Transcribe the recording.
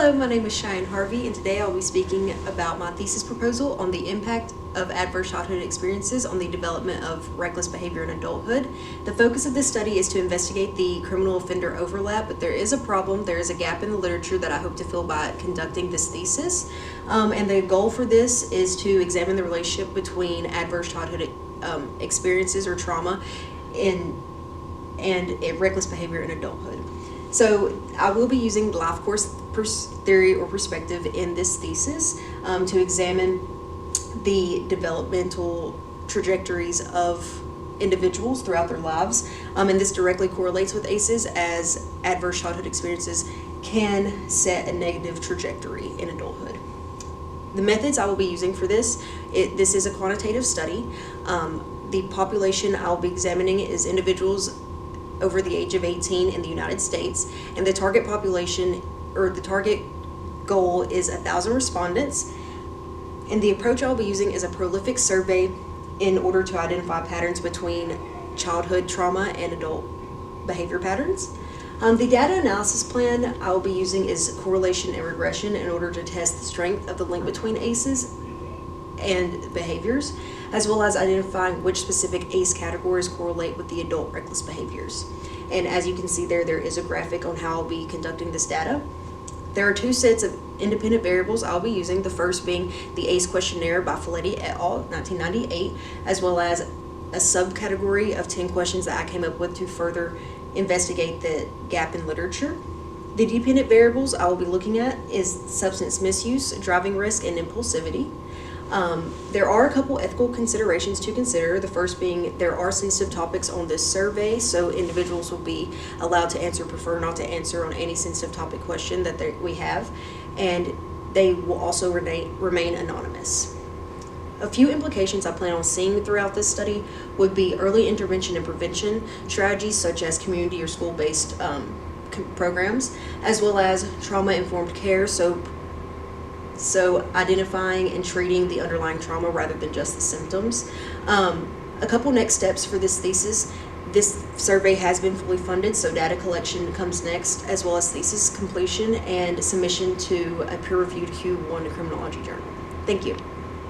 Hello, my name is Cheyenne Harvey, and today I'll be speaking about my thesis proposal on the impact of adverse childhood experiences on the development of reckless behavior in adulthood. The focus of this study is to investigate the criminal offender overlap, but there is a problem, there is a gap in the literature that I hope to fill by conducting this thesis. And the goal for this is to examine the relationship between adverse childhood experiences or trauma and reckless behavior in adulthood. So I will be using life course theory or perspective in this thesis to examine the developmental trajectories of individuals throughout their lives. And this directly correlates with ACEs, as adverse childhood experiences can set a negative trajectory in adulthood. The methods I will be using for this is a quantitative study. The population I'll be examining is individuals over the age of 18 in the United States, and the target population or the target goal is 1,000 respondents. And the approach I'll be using is a prolific survey in order to identify patterns between childhood trauma and adult behavior patterns. The data analysis plan I'll be using is correlation and regression in order to test the strength of the link between ACEs and behaviors, as well as identifying which specific ACE categories correlate with the adult reckless behaviors. And as you can see there is a graphic on how I'll be conducting this data. There are two sets of independent variables I'll be using, the first being the ACE questionnaire by Folletti et al. 1998, as well as a subcategory of 10 questions that I came up with to further investigate the gap in literature. The dependent variables I will be looking at is substance misuse, driving risk, and impulsivity. There are a couple ethical considerations to consider. The first being there are sensitive topics on this survey, so individuals will be allowed to answer, prefer not to answer on any sensitive topic question that we have, and they will also remain anonymous. A few implications I plan on seeing throughout this study would be early intervention and prevention strategies such as community or school-based programs, as well as trauma-informed care, so identifying and treating the underlying trauma rather than just the symptoms. A couple next steps for this thesis. This survey has been fully funded, so data collection comes next, as well as thesis completion and submission to a peer-reviewed Q1 criminology journal. Thank you.